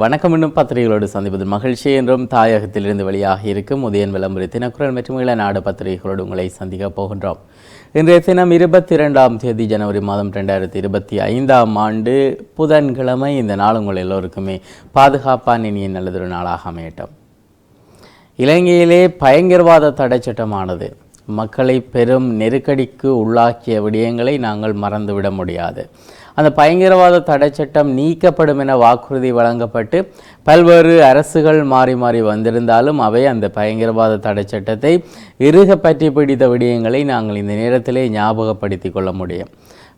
வணக்கம். இன்னும் பத்திரிகைகளோடு சந்திப்பதில் மகிழ்ச்சி என்றும் தாயகத்திலிருந்து வெளியாகி இருக்கும் உதயன் விளம்பர தினக்குரல் மற்றும் இளநாடு பத்திரிகைகளோடு உங்களை சந்திக்கப் போகின்றோம். இன்றைய தினம் 22ஆம் தேதி ஜனவரி மாதம் 2025ஆம் ஆண்டு புதன்கிழமை. இந்த நாள் உங்கள் எல்லோருக்குமே பாதுகாப்பான இனிய நல்லதொரு நாளாக அமையட்டும். இலங்கையிலே பயங்கரவாத தடை சட்டமானது மக்களை பெரும் நெருக்கடிக்கு உள்ளாக்கிய விடயங்களை நாங்கள் மறந்துவிட முடியாது. அந்த பயங்கரவாத தடை சட்டம் நீக்கப்படும் என வாக்குறுதி வழங்கப்பட்டு பல்வேறு அரசுகள் மாறி மாறி வந்திருந்தாலும் அவை அந்த பயங்கரவாத தடை சட்டத்தை இறுக பற்றி பிடித்த விடயங்களை நாங்கள் இந்த நேரத்திலே ஞாபகப்படுத்தி கொள்ள முடியும்.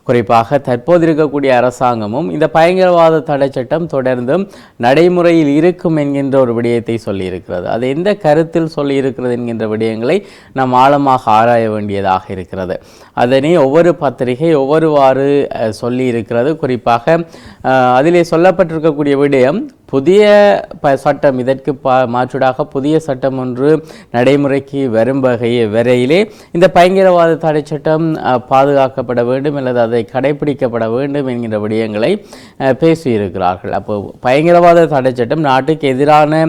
குறிப்பாக தற்போது இருக்கக்கூடிய அரசாங்கமும் இந்த பயங்கரவாத தடை சட்டம் தொடர்ந்தும் நடைமுறையில் இருக்கும் என்கின்ற ஒரு விடயத்தை சொல்லியிருக்கிறது. அது எந்த கருத்தில் சொல்லியிருக்கிறது என்கின்ற விடயங்களை நாம் ஆழமாக ஆராய வேண்டியதாக இருக்கிறது. அதனை ஒவ்வொரு பத்திரிகை ஒவ்வொருவாறு சொல்லி இருக்கிறது. குறிப்பாக அதிலே சொல்லப்பட்டிருக்கக்கூடிய விடயம் புதிய சட்டம், இதற்கு மாற்றூடாக புதிய சட்டம் ஒன்று நடைமுறைக்கு வரும் வரையிலே இந்த பயங்கரவாத தடை சட்டம் பாதுகாக்கப்பட வேண்டும் அல்லது அதை கடைபிடிக்கப்பட வேண்டும் என்கின்ற விடயங்களை பேசியிருக்கிறார்கள். அப்போ பயங்கரவாத தடை சட்டம் நாட்டுக்கு எதிரான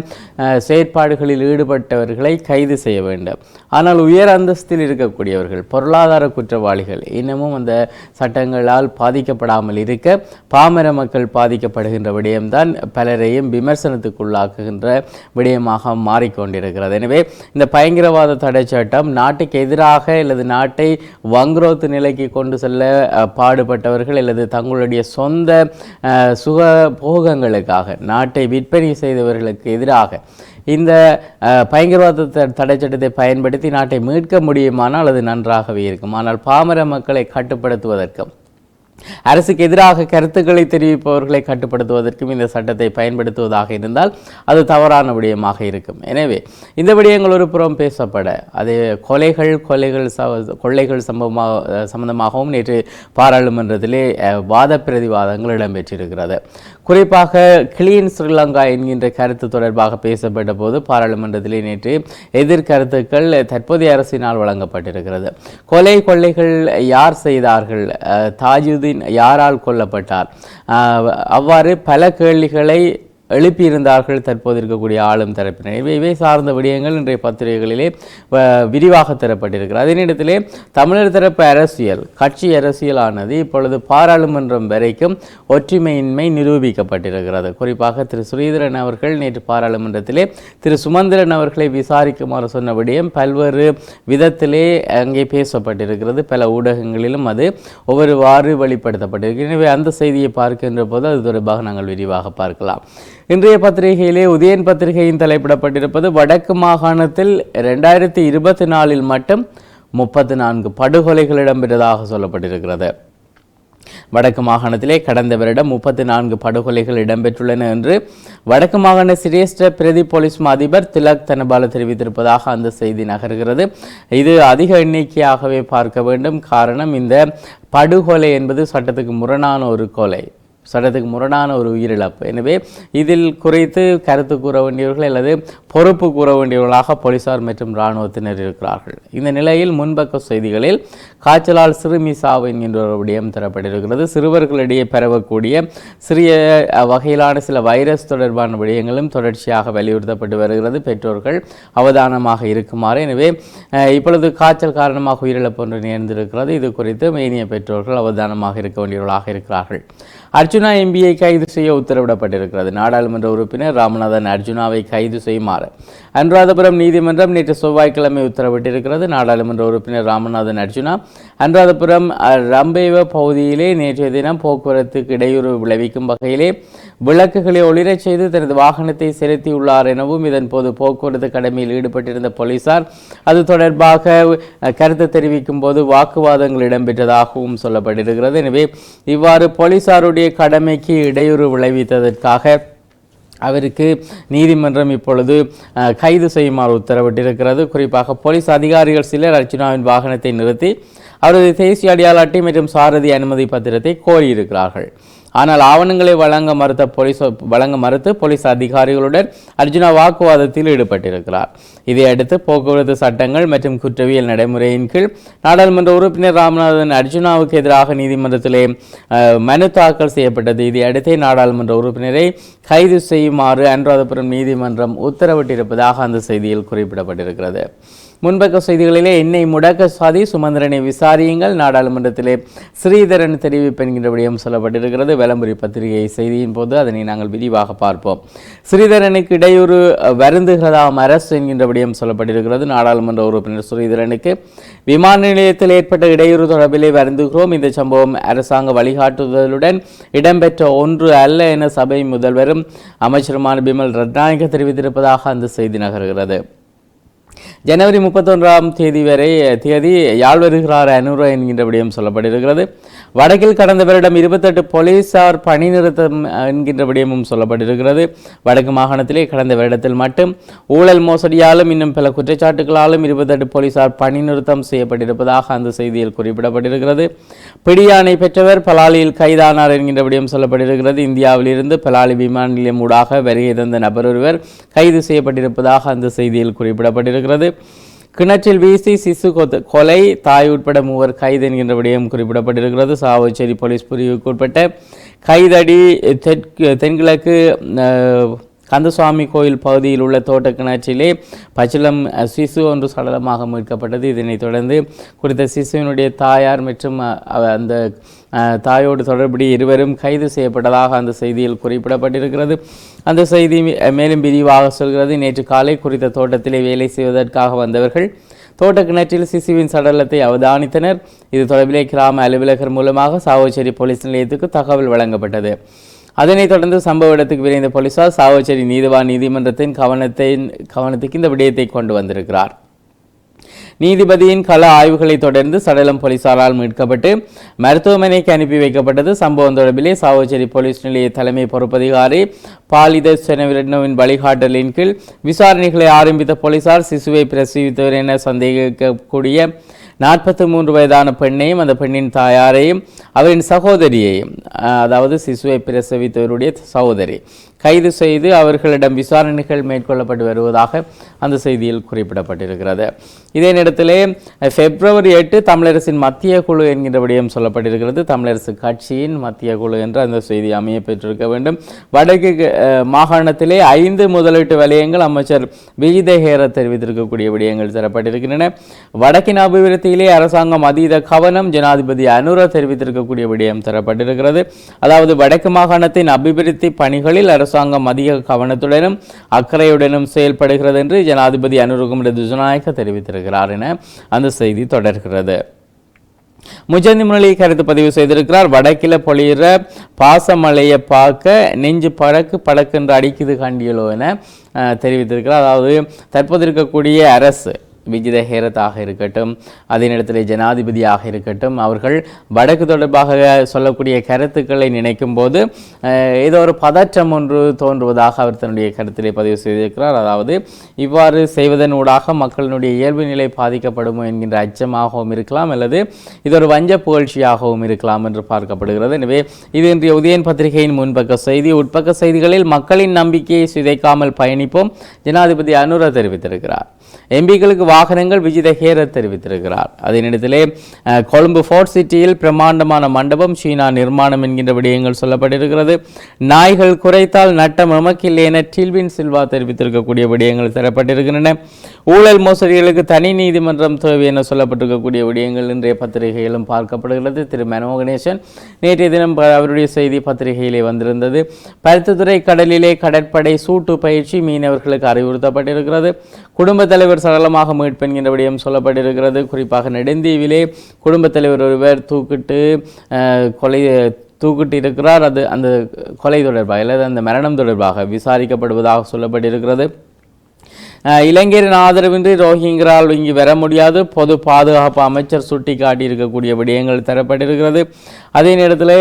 செயற்பாடுகளில் ஈடுபட்டவர்களை கைது செய்ய வேண்டும். ஆனால் உயர் அந்தஸ்தில் இருக்கக்கூடியவர்கள், பொருளாதார குற்றவாளிகள் இன்னமும் அந்த சட்டங்களால் பாதிக்கப்படாமல் இருக்க பாமர மக்கள் பாதிக்கப்படுகின்ற விடயம்தான் பலரை விமர்சனத்துக்குள்ளாக்குகின்ற விடயமாக மாறிக்கொண்டிருக்கிறது. எனவே இந்த பயங்கரவாத தடை சட்டம் நாட்டுக்கு எதிராக அல்லது நாட்டை வங்குரோத்து நிலைக்கு கொண்டு செல்ல பாடுபட்டவர்கள் அல்லது தங்களுடைய சொந்த சுக போகங்களுக்காக நாட்டை விற்பனை செய்தவர்களுக்கு எதிராக இந்த பயங்கரவாத தடை சட்டத்தை பயன்படுத்தி நாட்டை மீட்க முடியுமானால் அது நன்றாகவே இருக்கும். ஆனால் பாமர மக்களை கட்டுப்படுத்துவதற்கும் அரசுக்கு எதிராக கருத்துக்களை தெரிவிப்பவர்களை கட்டுப்படுத்துவதற்கும் இந்த சட்டத்தை பயன்படுத்துவதாக இருந்தால் அது தவறான விடயமாக இருக்கும். எனவே இந்த விடயங்கள் ஒரு புறம் பேசப்பட அது கொள்ளைகள் சம்பந்தமாகவும் நேற்று பாராளுமன்றத்திலே வாத பிரதிவாதங்கள் இடம்பெற்றிருக்கிறது. குறிப்பாக கிளீன் ஸ்ரீலங்கா என்கின்ற கருத்து தொடர்பாக பேசப்பட்ட போது பாராளுமன்றத்திலே நேற்று எதிர்கருத்துக்கள் தற்போதைய அரசினால் வழங்கப்பட்டிருக்கிறது. கொள்ளைகள் யார் செய்தார்கள், தாஜுதீன் யாரால் கொல்லப்பட்டார், அவ்வாறு பல கேள்விகளை எழுப்பியிருந்தார்கள் தற்போது இருக்கக்கூடிய ஆளும் தரப்பினர். இவை சார்ந்த விடயங்கள் இன்றைய பத்திரிகைகளிலே விரிவாக தரப்பட்டிருக்கிறது. அதே நேரத்திலே தமிழர் தரப்பு அரசியல், கட்சி அரசியலானது இப்பொழுது பாராளுமன்றம் வரைக்கும் ஒற்றுமையின்மை நிரூபிக்கப்பட்டிருக்கிறது. குறிப்பாக திரு ஸ்ரீதரன் அவர்கள் நேற்று பாராளுமன்றத்திலே திரு சுமந்திரன் அவர்களை விசாரிக்குமாறு சொன்ன விடயம் பல்வேறு விதத்திலே அங்கே பேசப்பட்டிருக்கிறது. பல ஊடகங்களிலும் அது ஒவ்வொருவாறு வெளிப்படுத்தப்பட்டிருக்கிறது. எனவே அந்த செய்தியை பார்க்கின்ற போது அது தொடர்பாக நாங்கள் விரிவாக பார்க்கலாம். இன்றைய பத்திரிகையிலே உதயன் பத்திரிகையின் தலைப்பிடப்பட்டிருப்பது வடக்கு மாகாணத்தில் 2024 மட்டும் 34 படுகொலைகள் இடம்பெற்றதாக சொல்லப்பட்டிருக்கிறது. வடக்கு மாகாணத்திலே கடந்த வருடம் 34 படுகொலைகள் இடம்பெற்றுள்ளன என்று வடக்கு மாகாண சிரேஷ்ட பிரதி போலீஸ் அதிபர் திலக் தனபால தெரிவித்திருப்பதாக அந்த செய்தி நகர்கிறது. இது அதிக எண்ணிக்கையாகவே பார்க்க வேண்டும். காரணம், இந்த படுகொலை என்பது சட்டத்துக்கு முரணான ஒரு கொலை, சட்டத்துக்கு முரணான ஒரு உயிரிழப்பு. எனவே இதில் குறித்து கருத்து கூற வேண்டியவர்கள் அல்லது பொறுப்பு கூற வேண்டியவர்களாக போலீசார் மற்றும் இராணுவத்தினர் இருக்கிறார்கள். இந்த நிலையில் முன்பக்க செய்திகளில் காய்ச்சலால் சிறுமி சாவு என்கின்ற ஒரு விடயம் தரப்பட்டிருக்கிறது. சிறுவர்களிடையே பரவக்கூடிய சிறிய வகையிலான சில வைரஸ் தொடர்பான விடயங்களும் தொடர்ச்சியாக வலியுறுத்தப்பட்டு வருகிறது. பெற்றோர்கள் அவதானமாக இருக்குமாறு. எனவே இப்பொழுது காய்ச்சல் காரணமாக உயிரிழப்பு ஒன்று நேர்ந்திருக்கிறது. இது குறித்து மேனிய பெற்றோர்கள் அவதானமாக இருக்க வேண்டியவர்களாக இருக்கிறார்கள். அர்ஜுனா எம்பியை கைது செய்ய உத்தரவிடப்பட்டிருக்கிறது. நாடாளுமன்ற உறுப்பினர் ராமநாதன் அர்ஜுனாவை கைது செய்யுமாறு அனுராதபுரம் நீதிமன்றம் நேற்று செவ்வாய்க்கிழமை உத்தரவிட்டிருக்கிறது. நாடாளுமன்ற உறுப்பினர் ராமநாதன் அர்ஜுனா அனுராதபுரம் ரம்பேவ பகுதியிலே நேற்றைய தினம் போக்குவரத்துக்கு இடையூறு விளைவிக்கும் வகையிலே விளக்குகளை ஒளிரச் செய்து தனது வாகனத்தை செலுத்தியுள்ளார் எனவும் இதன் போது போக்குவரத்து கடமையில் ஈடுபட்டிருந்த போலீசார் அது தொடர்பாக கருத்து தெரிவிக்கும் போது வாக்குவாதங்கள் இடம்பெற்றதாகவும் சொல்லப்பட்டிருக்கிறது. எனவே இவ்வாறு போலீசாருடைய கடமைக்கு இடையூறு விளைவித்ததற்காக அவருக்கு நீதிமன்றம் இப்பொழுது கைது செய்யுமாறு உத்தரவிட்டிருக்கிறது. குறிப்பாக போலீஸ் அதிகாரிகள் சிலர் அர்ஜுனாவின் வாகனத்தை நிறுத்தி அவரது தேசிய அடையாள அட்டை மற்றும் சாரதி அனுமதி பத்திரத்தை கோரியிருக்கிறார்கள். ஆனால் ஆவணங்களை வழங்க மறுத்து போலீஸ் அதிகாரிகளுடன் அர்ஜுனா வாக்குவாதத்தில் ஈடுபட்டிருக்கிறார். இதையடுத்து போக்குவரத்து சட்டங்கள் மற்றும் குற்றவியல் நடைமுறையின் கீழ் நாடாளுமன்ற உறுப்பினர் ராமநாதன் அர்ஜுனாவுக்கு எதிராக நீதிமன்றத்திலே மனு தாக்கல் செய்யப்பட்டது. இதையடுத்தே நாடாளுமன்ற உறுப்பினரை கைது செய்யுமாறு அனுராதபுரம் நீதிமன்றம் உத்தரவிட்டிருப்பதாக அந்த செய்தியில் குறிப்பிடப்பட்டிருக்கிறது. முன்பக்க செய்திகளிலே எண்ணெய் முடக்க சாதி சுமந்திரனை விசாரியுங்கள், நாடாளுமன்றத்திலே ஸ்ரீதரன் தெரிவிப்பு என்கின்ற விடயம் சொல்லப்பட்டிருக்கிறது. விளம்பரி பத்திரிகை செய்தியின் போது அதனை நாங்கள் விரிவாக பார்ப்போம். ஸ்ரீதரனுக்கு இடையூறு வருந்துகிறதாம் அரசு என்கின்ற விடயம் சொல்லப்பட்டிருக்கிறது. நாடாளுமன்ற உறுப்பினர் ஸ்ரீதரனுக்கு விமான நிலையத்தில் ஏற்பட்ட இடையூறு தொடர்பிலே வருந்துகிறோம். இந்த சம்பவம் அரசாங்க வழிகாட்டுதலுடன் இடம்பெற்ற ஒன்று அல்ல என சபை முதல்வரும் அமைச்சருமான பிமல் ரத்நாயக்க தெரிவித்திருப்பதாக அந்த செய்தி நகர்கிறது. ஜனவரி 31ஆம் தேதி யாழ் வருகிறார் அனுரா என்கின்ற விடயம் சொல்லப்பட்டிருக்கிறது. வடக்கில் கடந்த வருடம் 28 போலீசார் பணி நிறுத்தம் என்கின்ற விடயமும் சொல்லப்பட்டிருக்கிறது. வடக்கு மாகாணத்திலே கடந்த வருடத்தில் மட்டும் ஊழல் மோசடியாலும் இன்னும் பல குற்றச்சாட்டுகளாலும் 28 போலீசார் பணி நிறுத்தம் செய்யப்பட்டிருப்பதாக அந்த செய்தியில் குறிப்பிடப்பட்டிருக்கிறது. பிடியாணை பெற்றவர் பலாலியில் கைதானார் என்கின்ற விடயம் சொல்லப்பட்டிருக்கிறது. இந்தியாவிலிருந்து பலாலி விமான நிலையம் ஊடாக வருகை தந்த நபர் ஒருவர் கைது செய்யப்பட்டிருப்பதாக அந்த செய்தியில் குறிப்பிடப்பட்டிருக்கிறது. கிணற்றில் வீசி சிசு கொலை, தாய் உட்பட 3 கைது என்கின்ற விடயம் குறிப்பிடப்பட்டிருக்கிறது. சாவச்சேரி போலீஸ் பிரிவுக்கு உட்பட்ட கைதடி தென்கிழக்கு கந்தசுவாமி கோயில் பகுதியில் உள்ள தோட்ட கிணற்றிலே பச்சிளம் சிசு ஒன்று சடலமாக மீட்கப்பட்டது. இதனைத் தொடர்ந்து குறித்த சிசுவினுடைய தாயார் மற்றும் அந்த தாயோடு தொடர்புடைய இருவரும் கைது செய்யப்பட்டதாக அந்த செய்தியில் குறிப்பிடப்பட்டிருக்கிறது. அந்த செய்தி மேலும் விரிவாக சொல்கிறது. நேற்று காலை குறித்த தோட்டத்திலே வேலை செய்வதற்காக வந்தவர்கள் தோட்ட கிணற்றில் சிசுவின் சடலத்தை அவதானித்தனர். இது தொடர்பிலே கிராம அலுவலகர் மூலமாக சாவச்சேரி போலீஸ் நிலையத்துக்கு தகவல் வழங்கப்பட்டது. அதனைத் தொடர்ந்து சம்பவ இடத்துக்கு விரைந்த போலீசார் சாவச்சேரி நீதிவான் நீதிமன்றத்தின் கவனத்துக்கு இந்த விடயத்தை கொண்டு வந்திருக்கிறார். நீதிபதியின் கள ஆய்வுகளை தொடர்ந்து சடலம் போலீசாரால் மீட்கப்பட்டு மருத்துவமனைக்கு அனுப்பி வைக்கப்பட்டது. சம்பவம் தொடர்பிலே சாவச்சேரி போலீஸ் நிலைய தலைமை பொறுப்பதிகாரி பாலித செனவிரட்னோவின் வழிகாட்டலின் கீழ் விசாரணைகளை ஆரம்பித்த போலீசார் சிசுவை பிரசவித்தவர் என சந்தேகிக்கக்கூடிய 43 வயதான பெண்ணையும் அந்த பெண்ணின் தாயாரையும் அவரின் சகோதரியையும், அதாவது சிசுவை பிரசவித்தவருடைய சகோதரி, கைது செய்து அவர்களிடம் விசாரணைகள் மேற்கொள்ளப்பட்டு வருவதாக அந்த செய்தியில் குறிப்பிடப்பட்டிருக்கிறது. இதே நேரத்திலே February 8 தமிழரசின் மத்திய குழு என்கின்ற விடயம் சொல்லப்பட்டிருக்கிறது. தமிழரசு கட்சியின் மத்திய குழு என்று அந்த செய்தி அமைய பெற்றிருக்க வேண்டும். வடக்கு மாகாணத்திலே 5 முதலீட்டு வலயங்கள் அமைச்சர் விஜித ஹேர தெரிவித்திருக்கக்கூடிய விடயங்கள் தரப்பட்டிருக்கின்றன. வடக்கின் அபிவிருத்தியிலே அரசாங்கம் அதீத கவனம், ஜனாதிபதி அனுர தெரிவித்திருக்கக்கூடிய விடயம் தரப்பட்டிருக்கிறது. அதாவது வடக்கு மாகாணத்தின் அபிவிருத்தி பணிகளில் அரசாங்கம் அதிக கவனத்துடனும் அக்கறையுடனும் செயல்படுகிறது என்று ஜனாதிபதி அனுரகுமார திசாநாயக்க தெரிவித்திருக்கிறார் என அந்த செய்தி தொடர்கிறது. முஜந்தி முரளி கருத்து பதிவு செய்திருக்கிறார். வடக்கில பொழிகிற பாசமழையை பார்க்க நெஞ்சு படக்கு என்று அடிக்குது கண்டியலோ என தெரிவித்திருக்கிறார். அதாவது தற்போது இருக்கக்கூடிய அரசு விஜித ஹேரத்தாக இருக்கட்டும், அதே நேரத்தில் ஜனாதிபதியாக இருக்கட்டும், அவர்கள் வடக்கு தொடர்பாக சொல்லக்கூடிய கருத்துக்களை நினைக்கும் போது ஏதோ ஒரு பதற்றம் ஒன்று தோன்றுவதாக அவர் தன்னுடைய கருத்திலே பதிவு செய்திருக்கிறார். அதாவது இவ்வாறு செய்வதன் ஊடாக மக்களினுடைய இயல்பு நிலை பாதிக்கப்படுமோ என்கின்ற அச்சமாகவும் இருக்கலாம், அல்லது இது ஒரு வஞ்ச புகழ்ச்சியாகவும் இருக்கலாம் என்று பார்க்கப்படுகிறது. எனவே இது இன்றைய உதயன் பத்திரிகையின் முன்பக்க செய்தி. உட்பக்க செய்திகளில் மக்களின் நம்பிக்கையை சிதைக்காமல் பயணிப்போம், ஜனாதிபதி அனுர தெரிவித்திருக்கிறார். எம்பிக்களுக்கு வாகனங்கள் விஜித ஹேரத் தெரிவித்திருக்கிறார். அதே நேரத்திலே கொழும்பு ஃபோர்ட் சிட்டியில் பிரம்மாண்டமான மண்டபம் சீனா நிர்மாணம் என்கின்ற விடயங்கள் சொல்லப்பட்டிருக்கிறது. நாய்கள் குறைத்தால் நட்டம் எமக்கில்லை என டில்வின் சில்வா தெரிவித்திருக்கக்கூடிய விடயங்கள் தரப்பட்டிருக்கின்றன. ஊழல் மோசடிகளுக்கு தனி நீதிமன்றம் தேவை என சொல்லப்பட்டிருக்கக்கூடிய விடயங்கள் இன்றைய பத்திரிகையிலும் பார்க்கப்படுகிறது. திரு மனோகணேசன் நேற்றைய தினம் அவருடைய செய்தி பத்திரிகையிலே வந்திருந்தது. பருத்தித்துறை கடலிலே கடற்படை சூட்டு பயிற்சி மீனவர்களுக்கு அறிவுறுத்தப்பட்டிருக்கிறது. குடும்பத் தலைவர் சடலமாக மீட்பு என்கின்ற விடயம் சொல்லப்பட்டிருக்கிறது. குறிப்பாக நெடுந்தீவிலே குடும்பத் தலைவர் ஒருவர் தூக்கிட்டு இருக்கிறார். அது அந்த கொலை தொடர்பாக அல்லது அந்த மரணம் தொடர்பாக விசாரிக்கப்படுவதாக சொல்லப்பட்டிருக்கிறது. இளைஞரின் ஆதரவின்றி ரோஹிங்கரால் இங்கு வர முடியாது, பொது பாதுகாப்பு அமைச்சர் சுட்டி காட்டியிருக்கக்கூடிய விடயங்கள் தரப்பட்டிருக்கிறது. அதே நேரத்தில்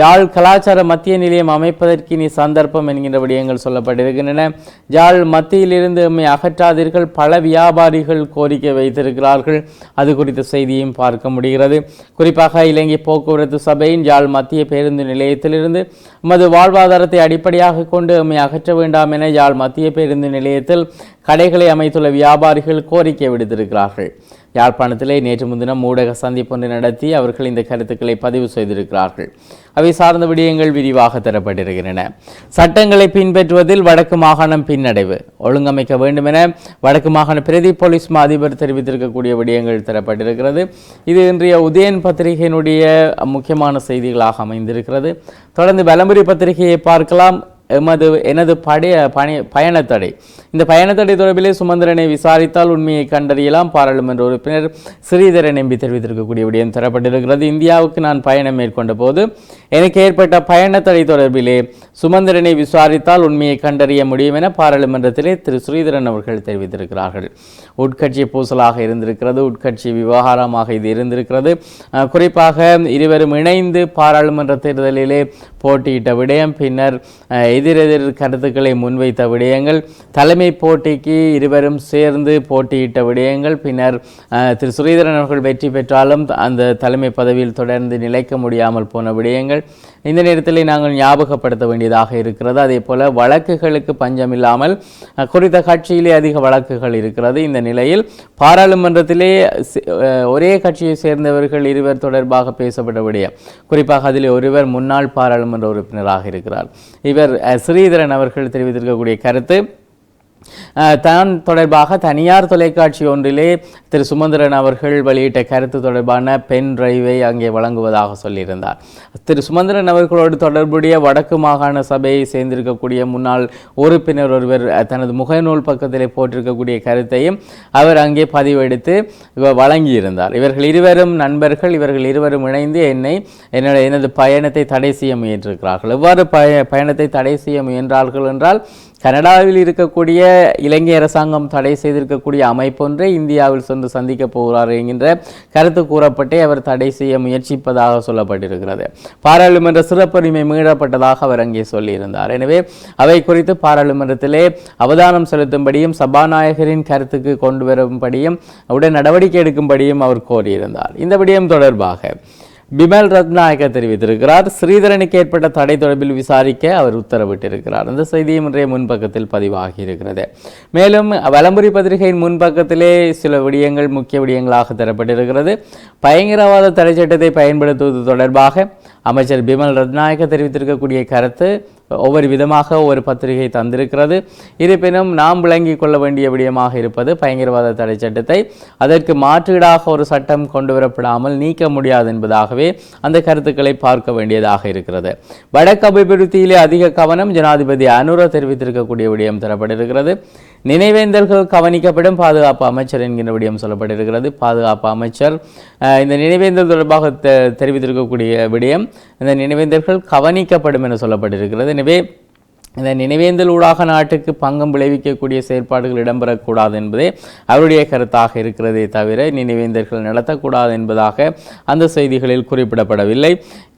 யாழ் கலாச்சார மத்திய நிலையம் அமைப்பதற்கு இனி சந்தர்ப்பம் என்கின்ற விடயங்கள் சொல்லப்பட்டிருக்கின்றன. யாழ் மத்தியிலிருந்து அகற்றாதீர்கள், பல வியாபாரிகள் கோரிக்கை வைத்திருக்கிறார்கள். அது குறித்த செய்தியும் பார்க்க முடிகிறது. குறிப்பாக இலங்கை போக்குவரத்து சபையின் யாழ் மத்திய பேருந்து நிலையத்திலிருந்து மது வாழ்வாதாரத்தை அடிப்படையாக கொண்டு அகற்ற வேண்டாம் என யாழ் மத்திய பேருந்து நிலையத்தில் கடைகளை அமைத்துள்ள வியாபாரிகள் கோரிக்கை விடுத்திருக்கிறார்கள். யாழ்ப்பாணத்திலே நேற்று முன்தினம் ஊடக சந்திப்பொன்றை நடத்தி அவர்கள் இந்த கருத்துக்களை பதிவு செய்திருக்கிறார்கள். அவை சார்ந்த விடயங்கள் விரிவாக தரப்பட்டிருக்கின்றன. சட்டங்களை பின்பற்றுவதில் வடக்கு மாகாணம் பின்னடைவு ஒழுங்கமைக்க வேண்டும் என வடக்கு மாகாண பிரதி போலீஸ் மா அதிபர் தெரிவித்திருக்கக்கூடிய விடயங்கள் தரப்பட்டிருக்கிறது. இது இன்றைய உதயன் பத்திரிகையினுடைய முக்கியமான செய்திகளாக அமைந்திருக்கிறது. தொடர்ந்து வலம்புரி பத்திரிகையை பார்க்கலாம். எனது பயணத்தடை இந்த பயணத்தடை தொடர்பிலே சுமந்திரனை விசாரித்தால் உண்மையை கண்டறியலாம். பாராளுமன்ற உறுப்பினர் ஸ்ரீதரன் எம்பி தெரிவித்திருக்கக்கூடிய விடயம் தரப்பட்டிருக்கிறது. இந்தியாவுக்கு நான் பயணம் மேற்கொண்ட போது எனக்கு ஏற்பட்ட பயணத்தடை தொடர்பிலே சுமந்திரனை விசாரித்தால் உண்மையை கண்டறிய முடியும் என பாராளுமன்றத்திலே திரு ஸ்ரீதரன் அவர்கள் தெரிவித்திருக்கிறார்கள். உட்கட்சி பூசலாக இருந்திருக்கிறது, உட்கட்சி விவகாரமாக இது இருந்திருக்கிறது. குறிப்பாக இருவரும் இணைந்து பாராளுமன்ற தேர்தலிலே போட்டியிட்ட விடயம், பின்னர் எதிரெதிர் கருத்துக்களை முன்வைத்த விடயங்கள், தலைமை போட்டிக்கு இருவரும் சேர்ந்து போட்டியிட்ட விடயங்கள், பின்னர் திரு ஸ்ரீதரன் அவர்கள் வெற்றி பெற்றாலும் அந்த தலைமை பதவியில் தொடர்ந்து நிலைக்க முடியாமல் போன விடயங்கள் இந்த நேரத்தில் நாங்கள் ஞாபகப்படுத்த வேண்டியதாக இருக்கிறது. அதே போல வழக்குகளுக்கு பஞ்சம் இல்லாமல் குறித்த கட்சியிலே அதிக வழக்குகள் இருக்கிறது. இந்த நிலையில் பாராளுமன்றத்திலே ஒரே கட்சியை சேர்ந்தவர்கள் இருவர் தொடர்பாக பேசப்பட்ட விடயம், குறிப்பாக அதில் ஒருவர் முன்னாள் பாராளுமன்ற உறுப்பினராக இருக்கிறார். இவர் ஸ்ரீதரன் அவர்கள் தெரிவித்திருக்கக்கூடிய கருத்து, தான் தொடர்பாக தனியார் தொலைக்காட்சி ஒன்றிலே திரு சுமந்திரன் அவர்கள் வெளியிட்ட கருத்து தொடர்பான பென் டிரைவை அங்கே வழங்குவதாக சொல்லியிருந்தார். திரு சுமந்திரன் அவர்களோடு தொடர்புடைய வடக்கு மாகாண சபையை சேர்ந்திருக்கக்கூடிய முன்னாள் உறுப்பினர் ஒருவர் தனது முகநூல் பக்கத்திலே போட்டிருக்கக்கூடிய கருத்தையும் அவர் அங்கே பதிவெடுத்து வழங்கியிருந்தார். இவர்கள் இருவரும் நண்பர்கள், இவர்கள் இருவரும் இணைந்து எனது பயணத்தை தடை செய்ய முயன்றிருக்கிறார்கள். எவ்வாறு பயணத்தை தடை செய்ய முயன்றார்கள் என்றால், கனடாவில் இருக்கக்கூடிய இலங்கை அரசாங்கம் தடை செய்திருக்கக்கூடிய அமைப்பொன்றை இந்தியாவில் சென்று சந்திக்க போகிறார் என்கின்ற கருத்து கூறப்பட்டே அவர் தடை செய்ய முயற்சிப்பதாக சொல்லப்பட்டிருக்கிறது. பாராளுமன்ற சிறப்புரிமை மீறப்பட்டதாக அவர் அங்கே சொல்லியிருந்தார். எனவே அவை குறித்து பாராளுமன்றத்திலே அவதானம் செலுத்தும்படியும் சபாநாயகரின் கருத்துக்கு கொண்டு வரும்படியும் உடன் நடவடிக்கை எடுக்கும்படியும் அவர் கோரியிருந்தார். இந்த விடயம் தொடர்பாக பிமல் ரத்நாயக்க தெரிவித்திருக்கிறார். ஸ்ரீதரனுக்கு ஏற்பட்ட தடை தொடர்பில் விசாரிக்க அவர் உத்தரவிட்டிருக்கிறார். அந்த செய்தியும் இன்றைய முன்பக்கத்தில் பதிவாகி இருக்கிறது. மேலும் வலம்புரி பத்திரிகையின் முன்பக்கத்திலே சில விடயங்கள் முக்கிய விடயங்களாக தரப்பட்டிருக்கிறது. பயங்கரவாத தடை சட்டத்தை பயன்படுத்துவது தொடர்பாக அமைச்சர் பிமல் ரத்நாயக்க தெரிவித்திருக்கக்கூடிய கருத்து ஒவ்வொரு விதமாக ஒவ்வொரு பத்திரிகை தந்திருக்கிறது. இருப்பினும் நாம் விளங்கிக் கொள்ள வேண்டிய விடயமாக இருப்பது, பயங்கரவாத தடை சட்டத்தை அதற்கு மாற்றீடாக ஒரு சட்டம் கொண்டு வரப்படாமல் நீக்க முடியாது என்பதாகவே அந்த கருத்துக்களை பார்க்க வேண்டியதாக இருக்கிறது. வடக்கு அபிவிருத்தியிலே அதிக கவனம், ஜனாதிபதி அனுர தெரிவித்திருக்கக்கூடிய விடயம் தரப்பட்டிருக்கிறது. நினைவேந்தல்கள் கவனிக்கப்படும், பாதுகாப்பு அமைச்சர் என்கின்ற விடயம் சொல்லப்பட்டிருக்கிறது. பாதுகாப்பு அமைச்சர் இந்த நினைவேந்தல் தொடர்பாக தெரிவித்திருக்கக்கூடிய விடயம், இந்த நினைவேந்தல்கள் கவனிக்கப்படும் என சொல்லப்பட்டிருக்கிறது. எனவே இந்த நினைவேந்தல் ஊடாக நாட்டுக்கு பங்கம் விளைவிக்கக்கூடிய செயற்பாடுகள் இடம்பெறக்கூடாது என்பதே அவருடைய கருத்தாக இருக்கிறதே தவிர நினைவேந்தல்கள் நடத்தக்கூடாது என்பதாக அந்த செய்திகளில் குறிப்பிடப்படவில்லை.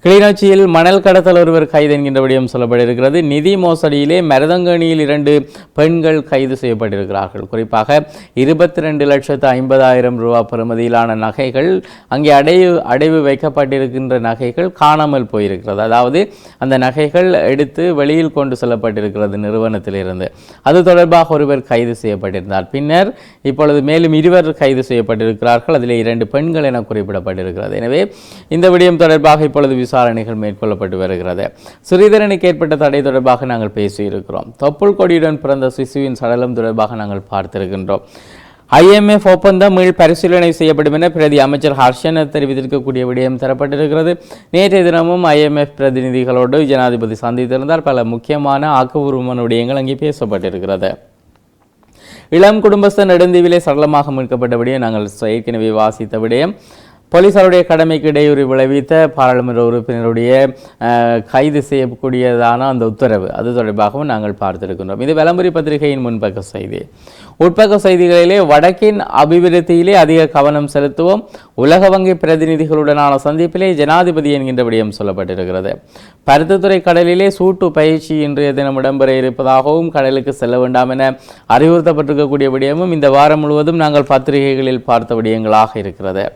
கிளிநொச்சியில் மணல் கடத்தல் ஒருவர் கைது என்கின்ற விடயம் சொல்லப்பட்டிருக்கிறது. நிதி மோசடியிலே மருதங்கணியில் 2 பெண்கள் கைது செய்யப்பட்டிருக்கிறார்கள். குறிப்பாக 22,50,000 ரூபாய் பெறுமதியிலான நகைகள், அங்கே அடைவு வைக்கப்பட்டிருக்கின்ற நகைகள் காணாமல் போயிருக்கிறது. அதாவது அந்த நகைகள் எடுத்து வெளியில் கொண்டு செல்லப்பட்டிருக்கிறது நிறுவனத்திலிருந்து. அது தொடர்பாக ஒருவர் கைது செய்யப்பட்டிருந்தார். பின்னர் இப்பொழுது மேலும் 2 கைது செய்யப்பட்டிருக்கிறார்கள். அதில் 2 பெண்கள் என குறிப்பிடப்பட்டிருக்கிறது. எனவே இந்த விடயம் தொடர்பாக இப்பொழுது விசாரணைகள் மேற்கொள்ளப்பட்டு வருகிறது. ஸ்ரீதரனுக்கு ஏற்பட்ட தடை தொடர்பாக நாங்கள் பேசியிருக்கிறோம். தொப்புள் கொடியுடன் பிறந்த சிசுவின் சடலம் தொடர்பாக நாங்கள் பார்த்திருக்கின்றோம். IMF ஒப்பந்தம் மீள் பரிசீலனை செய்யப்படும் என பிரதி அமைச்சர் ஹர்ஷன் தெரிவித்திருக்கக்கூடிய விடயம் தரப்பட்டிருக்கிறது. நேற்றைய தினமும் IMF பிரதிநிதிகளோடு ஜனாதிபதி சந்தித்திருந்தார். பல முக்கியமான ஆக்கப்பூர்வமான விடயங்கள் அங்கே பேசப்பட்டிருக்கிறது. இளம் குடும்பஸ்தர் நெடுந்தீவிலே சடலமாக மீட்கப்பட்ட விடயம் நாங்கள் ஏற்கனவே வாசித்த விடயம். போலீசாருடைய கடமைக்கு இடையூறு விளைவித்த பாராளுமன்ற உறுப்பினருடைய கைது செய்யக்கூடியதான அந்த உத்தரவு, அது தொடர்பாகவும் நாங்கள் பார்த்திருக்கின்றோம். இது வலம்புரி பத்திரிகையின் முன்பக்க செய்தி. உட்பக்க செய்திகளிலே வடக்கின் அபிவிருத்தியிலே அதிக கவனம் செலுத்துவோம், உலக வங்கி பிரதிநிதிகளுடனான சந்திப்பிலே ஜனாதிபதி என்கின்ற விடயம் சொல்லப்பட்டிருக்கிறது. பருத்தித்துறை கடலிலே சூட்டு பயிற்சி இன்றைய தினம் இடம்பெற இருப்பதாகவும் கடலுக்கு செல்ல வேண்டாம் என அறிவுறுத்தப்பட்டிருக்கக்கூடிய விடயமும் இந்த வாரம் முழுவதும் நாங்கள் பத்திரிகைகளில் பார்த்த விடயங்களாக இருக்கிறது.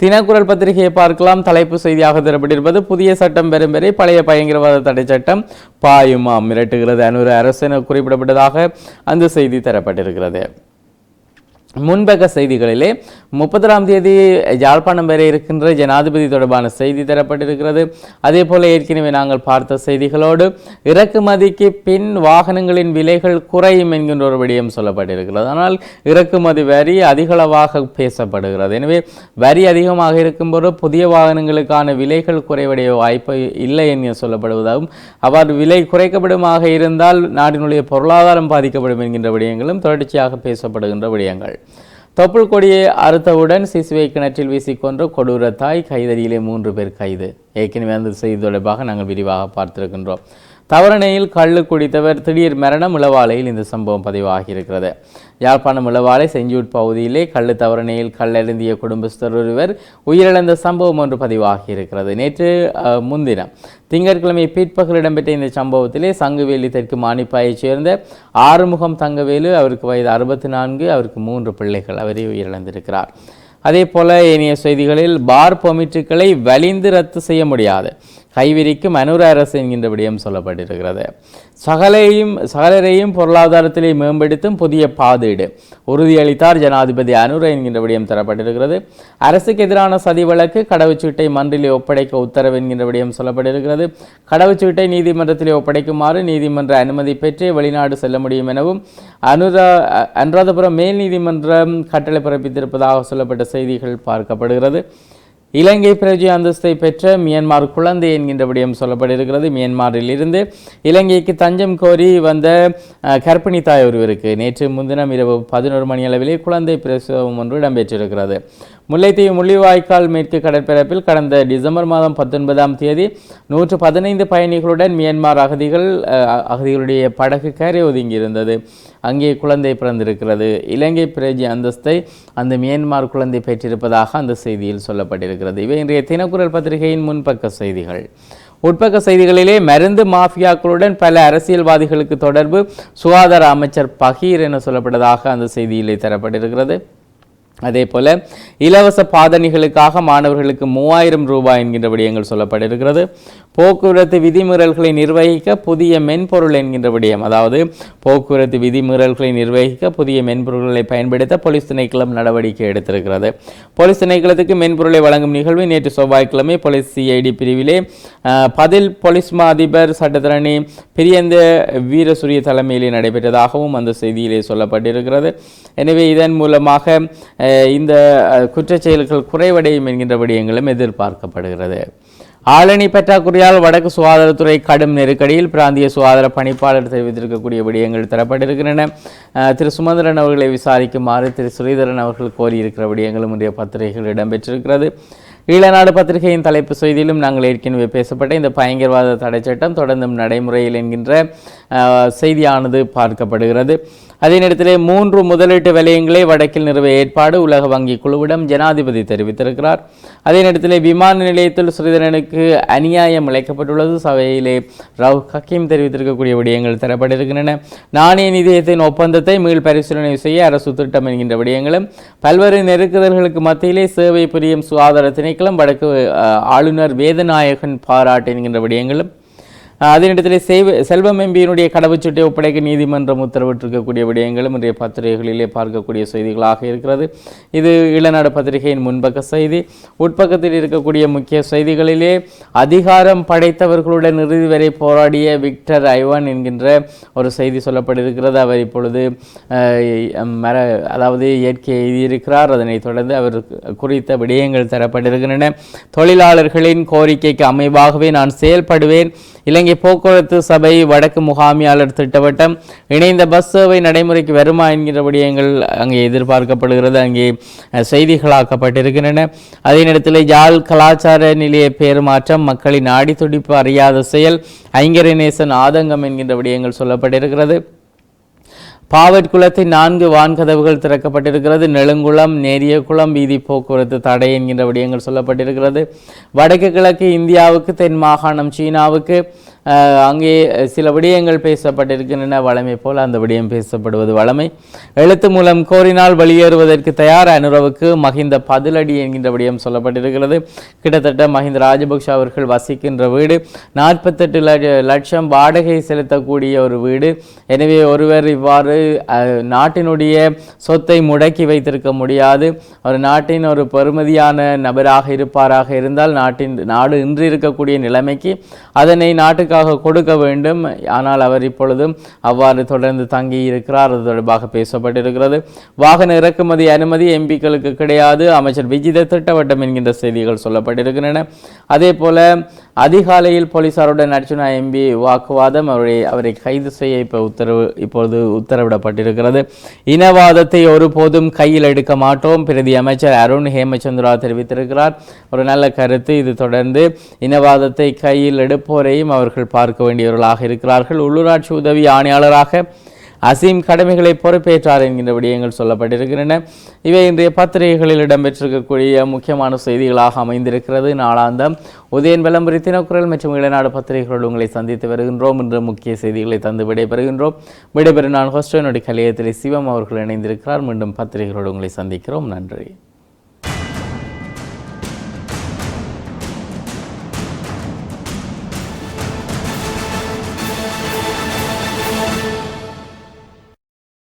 தினக்குரல் பத்திரிகையை பார்க்கலாம். தலைப்பு செய்தியாக தரப்பட்டிருப்பது, புதிய சட்டம் பெறும் வரை பழைய பயங்கரவாத தடை சட்டம் பாயுமா மிரட்டுகிறது அனுர அரசு என குறிப்பிடப்பட்டதாக அந்த செய்தி தரப்பட்டிருக்கிறது. முன்பக்க செய்திகளிலே 30ஆம் தேதி யாழ்ப்பாணம் வரை இருக்கின்ற ஜனாதிபதி தொடர்பான செய்தி தரப்பட்டிருக்கிறது. அதே போல ஏற்கனவே நாங்கள் பார்த்த செய்திகளோடு இறக்குமதிக்கு பின் வாகனங்களின் விலைகள் குறையும் என்கின்ற ஒரு விடயம் சொல்லப்பட்டிருக்கிறது. ஆனால் இறக்குமதி வரி அதிகளவாக பேசப்படுகிறது. எனவே வரி அதிகமாக இருக்கும்போது புதிய வாகனங்களுக்கான விலைகள் குறைவடைய வாய்ப்பு இல்லை என்று சொல்லப்படுவதாகவும் அவ்வாறு விலை குறைக்கப்படுமாக இருந்தால் நாட்டினுடைய பொருளாதாரம் பாதிக்கப்படும் என்கின்ற விடயங்களும் தொடர்ச்சியாக பேசப்படுகின்ற விடயங்கள். தொப்புள் கொடியை அறுத்தவுடன் சிசுவை கிணற்றில் வீசிக்கொன்ற கொடூர தாய், கைதடியிலே 3 பேர் கைது. ஏற்கனவே அந்த செய்தி தொடர்பாக நாங்கள் விரிவாக பார்த்திருக்கின்றோம். தவறணையில் கள்ளு குடித்தவர் திடீர் மரணம். இளவாலையில் இந்த சம்பவம் பதிவாகியிருக்கிறது. யாழ்ப்பாணம் இளவாலை செஞ்சூட் பகுதியிலே கள்ளு தவறணையில் கல்லெழுந்திய குடும்பஸ்தர் ஒருவர் உயிரிழந்த சம்பவம் ஒன்று பதிவாகியிருக்கிறது. நேற்று முன்தினம் திங்கட்கிழமை பிற்பகல் இடம்பெற்ற இந்த சம்பவத்திலே சங்குவேலி தெற்கு மானிப்பாயைச் சேர்ந்த ஆறுமுகம் தங்கவேலு, அவருக்கு வயது 64, அவருக்கு 3 பிள்ளைகள், அவரே உயிரிழந்திருக்கிறார். அதே போல ஏனைய செய்திகளில் பார் பொமிட்டுகளை வலிந்து ரத்து செய்ய முடியாது, கைவிரிக்கும் அனுர அரசு என்கின்ற விடயம் சொல்லப்பட்டிருக்கிறது. சகலரையும் பொருளாதாரத்திலே மேம்படுத்தும் புதிய பாதீடு உறுதியளித்தார் ஜனாதிபதி அனுர என்கின்ற விடயம் தரப்பட்டிருக்கிறது. அரசுக்கு எதிரான சதி வழக்கு கடவுச்சீட்டை மன்றிலே ஒப்படைக்க உத்தரவு என்கின்ற விடயம் சொல்லப்பட்டிருக்கிறது. கடவுச்சீட்டை நீதிமன்றத்திலே ஒப்படைக்குமாறு நீதிமன்ற அனுமதி பெற்றே வெளிநாடு செல்ல முடியும் எனவும் அனுராதபுரம் மேல் நீதிமன்றம் கட்டளை பிறப்பித்திருப்பதாக சொல்லப்பட்ட செய்திகள் பார்க்கப்படுகிறது. இலங்கை பிரஜை அந்தஸ்தை பெற்ற மியான்மர் குழந்தை என்கின்ற விடயம் சொல்லப்பட்டிருக்கிறது. மியான்மரில் இருந்து இலங்கைக்கு தஞ்சம் கோரி வந்த கர்ப்பிணி தாய் ஒருவருக்கு நேற்று முன்தினம் இரவு 11 மணி அளவிலே குழந்தை பிரசவம் ஒன்று இடம்பெற்றிருக்கிறது. முல்லைத்தீவு முள்ளிவாய்க்கால் மேற்கு கடற்பரப்பில் கடந்த டிசம்பர் மாதம் 19ஆம் தேதி 115 பயணிகளுடன் மியான்மர் அகதிகளுடைய படகு கரை ஒதுங்கியிருந்தது. அங்கே குழந்தை பிறந்திருக்கிறது. இலங்கை பிரஜை அந்தஸ்தை அந்த மியான்மர் குழந்தை பெற்றிருப்பதாக அந்த செய்தியில் சொல்லப்பட்டிருக்கிறது. இவை இன்றைய தினக்குரல் பத்திரிகையின் முன்பக்க செய்திகள். உட்பக்க செய்திகளிலே மருந்து மாஃபியாக்களுடன் பல அரசியல்வாதிகளுக்கு தொடர்பு, சுகாதார அமைச்சர் பகீர் என சொல்லப்பட்டதாக அந்த செய்தியிலே தரப்பட்டிருக்கிறது. அதே போல இலவச பாதணிகளுக்காக மாணவர்களுக்கு 3000 ரூபாய் என்கின்ற விடயங்கள் சொல்லப்பட்டிருக்கிறது. போக்குவரத்து விதிமீறல்களை நிர்வகிக்க புதிய மென்பொருள் என்கின்ற விடயம், அதாவது போக்குவரத்து விதிமீறல்களை நிர்வகிக்க புதிய மென்பொருள்களை பயன்படுத்த போலீஸ் திணைக்களம் நடவடிக்கை எடுத்திருக்கிறது. போலீஸ் திணைக்களத்துக்கு மென்பொருளை வழங்கும் நிகழ்வு நேற்று செவ்வாய்க்கிழமை போலீஸ் CID பிரிவிலே பதில் போலீஸ் மா அதிபர் சட்டத்தரணி பிரியந்த வீரசூரிய தலைமையிலே நடைபெற்றதாகவும் அந்த செய்தியிலே சொல்லப்பட்டிருக்கிறது. எனவே இதன் மூலமாக இந்த குற்றச் செயல்கள் குறைவடையும் என்கின்ற விடயங்களும் எதிர்பார்க்கப்படுகிறது. ஆளணி பற்றாக்குறையால் வடக்கு சுகாதாரத்துறை கடும் நெருக்கடியில் பிராந்திய சுகாதார பணிப்பாளர் தெரிவித்திருக்கக்கூடிய விடயங்கள் தரப்பட்டிருக்கின்றன. திரு சுமந்திரன் அவர்களை விசாரிக்குமாறு திரு ஸ்ரீதரன் அவர்கள் கோரியிருக்கிற விடயங்களும் இன்றைய பத்திரிகைகள் இடம்பெற்றிருக்கிறது. ஈழநாடு பத்திரிகையின் தலைப்பு செய்தியிலும் நாங்கள் ஏற்கனவே பேசப்பட்ட இந்த பயங்கரவாத தடை சட்டம் தொடர்ந்தும் நடைமுறையில் என்கின்ற செய்தியானது பார்க்கப்படுகிறது. அதே நேரத்திலே 3 முதலீட்டு வலயங்களை வடக்கில் நிறுவ ஏற்பாடு உலக வங்கி குழுவிடம் ஜனாதிபதி தெரிவித்திருக்கிறார். அதே நேரத்திலே விமான நிலையத்தில் ஸ்ரீதரனுக்கு அநியாயம் இழைக்கப்பட்டுள்ளது, சபையிலே ரவு ஹக்கீம் தெரிவித்திருக்கக்கூடிய விடயங்கள் தரப்பட்டிருக்கின்றன. நாணய நிதியத்தின் ஒப்பந்தத்தை மீள் பரிசீலனை செய்ய அரசு திட்டம் என்கின்ற விடயங்களும், பல்வேறு நெருக்குதல்களுக்கு மத்தியிலே சேவை புரியும் சுகாதார திணைக்களம் வடக்கு ஆளுநர் வேதநாயகன் பாராட்டு என்கின்ற விடயங்களும், அதே நேரத்தில் செல்வம் எம்பியினுடைய கடவுச்சீட்டை ஒப்படைக்க நீதிமன்றம் உத்தரவிட்டிருக்கக்கூடிய விடயங்களும் இன்றைய பத்திரிகைகளிலே பார்க்கக்கூடிய செய்திகளாக இருக்கிறது. இது ஈழநாடு பத்திரிகையின் முன்பக்க செய்தி. உட்பக்கத்தில் இருக்கக்கூடிய முக்கிய செய்திகளிலே அதிகாரம் படைத்தவர்களுடன் இறுதி வரை போராடிய விக்டர் ஐவான் என்கின்ற ஒரு செய்தி சொல்லப்பட்டிருக்கிறது. அவர் இப்பொழுது அதாவது இயற்கையை எழுதியிருக்கிறார். அதனைத் தொடர்ந்து அவர் குறித்த விடயங்கள் தரப்பட்டிருக்கின்றன. தொழிலாளர்களின் கோரிக்கைக்கு அமைவாகவே நான் செயல்படுவேன். இலங்கை போக்குவரத்து சபை வடக்கு முகாமியாளர் திட்டவட்டம் இணைந்த பஸ் சேவை நடைமுறைக்கு வருமா என்கிற விடயங்கள் அங்கே எதிர்பார்க்கப்படுகிறது, அங்கே செய்திகளாக்கப்பட்டிருக்கின்றன. அதே நேரத்தில் யாழ் கலாச்சார நிலைய பேர் மாற்றம், மக்களின் ஆடி துடிப்பு அறியாத செயல், ஐங்கரநேசன் ஆதங்கம் என்கின்ற விடயங்கள் சொல்லப்பட்டிருக்கிறது. பாவட் குளத்தில் 4 வான்கதவுகள் திறக்கப்பட்டிருக்கிறது. நெடுங்குளம் நேரியகுளம் வீதி போக்குவரத்து தடை என்கின்ற விடயங்கள் சொல்லப்பட்டிருக்கிறது. வடக்கு கிழக்கு இந்தியாவுக்கு, தென் மாகாணம் சீனாவுக்கு, அங்கே சில விடயங்கள் பேசப்பட்டிருக்கின்றன. வளமை போல் அந்த விடயம் பேசப்படுவது வளமை. எழுத்து மூலம் கோரினால் வெளியேறுவதற்கு தயார் அனுரவுக்கு மஹிந்த பதிலடி என்கின்ற விடயம் சொல்லப்பட்டிருக்கிறது. கிட்டத்தட்ட மஹிந்த ராஜபக்ஷ அவர்கள் வசிக்கின்ற வீடு 48 லட்சம் வாடகை செலுத்தக்கூடிய ஒரு வீடு. எனவே ஒருவர் இவ்வாறு நாட்டினுடைய சொத்தை முடக்கி வைத்திருக்க முடியாது. ஒரு நாட்டின் ஒரு பெறுமதியான நபராக இருப்பாராக இருந்தால் நாடு இன்று இருக்கக்கூடிய நிலைமைக்கு அதனை நாட்டுக்காக கொடுக்க வேண்டும். ஆனால் அவர் இப்பொழுதும் அவ்வாறு தொடர்ந்து தங்கி இருக்கிறார். அது தொடர்பாக பேசப்பட்டிருக்கிறது. வாகன இறக்குமதி அனுமதி எம்பிக்களுக்கு கிடையாது, அமைச்சர் விஜித திட்டவட்டம் என்கின்ற செய்திகள் சொல்லப்பட்டிருக்கின்றன. அதே போல அதிகாலையில் போலீசாருடன் அர்ச்சுனா எம்பி வாக்குவாதம், அவரை கைது செய்ய இப்பொழுது உத்தரவிடப்பட்டிருக்கிறது. இனவாதத்தை ஒருபோதும் கையில் எடுக்க மாட்டோம், பிரதி அமைச்சர் அருண் ஹேமச்சந்திரா தெரிவித்திருக்கிறார். ஒரு நல்ல கருத்து. இது தொடர்ந்து இனவாதத்தை கையில் எடுப்போரையும் அவர்கள் பார்க்க வேண்டியவர்களாக இருக்கிறார்கள். உள்ளூராட்சி உதவி ஆணையாளராக அசீம் கடமைகளை பொறுப்பேற்றார் என்கின்ற விடயங்கள் சொல்லப்பட்டிருக்கின்றன. இவை இன்றைய பத்திரிகைகளில் இடம்பெற்றிருக்கக்கூடிய முக்கியமான செய்திகளாக அமைந்திருக்கிறது. நாளாந்தம் உதயன் விளம்பரி தினக்குரல் மற்றும் இளநாடு பத்திரிகைகளோடு உங்களை சந்தித்து வருகின்றோம். இன்று முக்கிய செய்திகளை தந்து விடைபெறுகின்றோம். விடைபெறும் நான் ஹோஸ்டனுடைய கலையத்திலே சிவம் அவர்கள் இணைந்திருக்கிறார். மீண்டும் பத்திரிகைகளோடு உங்களை சந்திக்கிறோம். நன்றி.